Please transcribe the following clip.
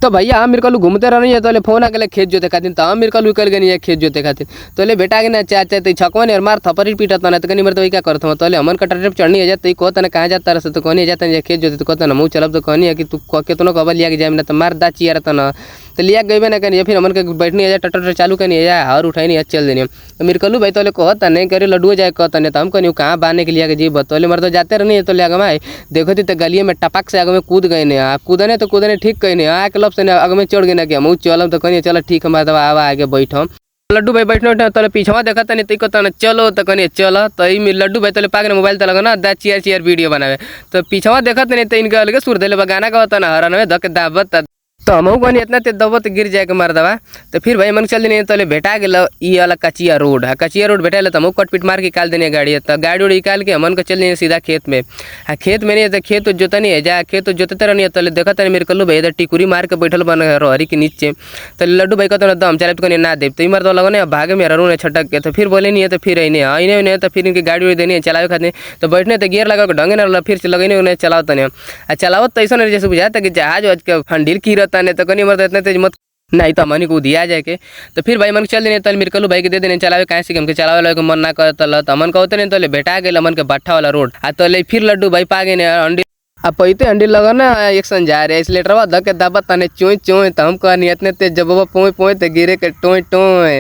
तो भैया हम मेरे को घूमते रहनी है तो फोन आके खेत जोते खातिर तो हम मेरे को कल गनी है खेत जोते खातिर तो बेटा के ना चाचा तो छकवा ने मार थपरी पीटता ना तो कहीं मर तो क्या करता हूँ तो हमन का ट्रैक्टर चढ़नी है जाते कहता ना कहाँ जाता रहा तो कहनी जाता है खेत जोते तो कहता ना मुँह चलब तो कहनी है कि तू कितनों कबर लिया के जाए ना तो मार दा चिया रहता ना तो लिया गई ना कहीं फिर हमन के बैठनी है ट्रैक्टर चालू करनी है हर उठाई नहीं चल देनी तो मेरे कलू भाई तो कहता नहीं करे लड्डू जाए कहता नहीं तो हम कहनी कहाँ बांधने के लिए जी बतौले मर तो जाते रहनी है तो ले आगे देखो थी तो गलिए में टपक से आगे में कूद गए ने कूदने तो कूदने ठीक कहीं नहीं आके लब से आगे में चढ़ गए ना कि हम चलम तो कहनी चलो ठीक हमारा दवा आवा आगे बैठम लड्डू भाई बैठने उठे तो पीछवा देखा नहीं तो कहता चलो तो कहनी चलो तो लड्डू भाई तो पाक मोबाइल तो लगा ना दा चियर चियर वीडियो बनावे तो पीछवा देखा नहीं तो इनके अलगे सुर दिले गाना का होता ना हरा धके दाबत तो हम कहनी इतना ते दबत गिर जाए के मार दवा तो फिर भाई मन चल देनी तो भेटा गल ये वाला कचिया रोड भेटा तो हम कट पीट मार के निकाल देने गाड़ी तो गाड़ी उड़ी निकाल के हमन को चल देनी सीधा खेत में खेत में नहीं तो खेत जोता नहीं है जा खेत जोतते रहनी है तो देखा था मेरे कल्लू भाई इधर टिकुरी मार के बैठल बन रहरी के नीचे तो लड्डू भाई कहते दम चले तो ना दे तो मर तो लगने भागे में रू ने छटक के तो फिर बोले नहीं है तो फिर नहीं तो फिर इनकी गाड़ी उड़ी देनी है चलावे खाते तो बैठने तो गियर लगा ढंगे ना फिर लगने उन्हें चलावता नहीं चलावत तो ऐसा नहीं जैसे बुझाता कि जहाज आज के फंडील की रहता नहीं तो कहीं मरता इतना तेज मत नहीं तो मनी को दिया जाए के तो फिर भाई मन चल देने तो मेरे कलू भाई के दे देने चलावे कहाँ से हमके चलावे वाला मन ना करता तो मन कहते नहीं तो भेटा गए मन के बाठा वाला रोड तो फिर लड्डू भाई पा गए अंडी अब पैते अंडी लगा ना एक सन जा रहे इसलिए धके दाबत तने चोई तो हम कहनी इतने तेज जब पोए पोए तो गिरे के टोए टोए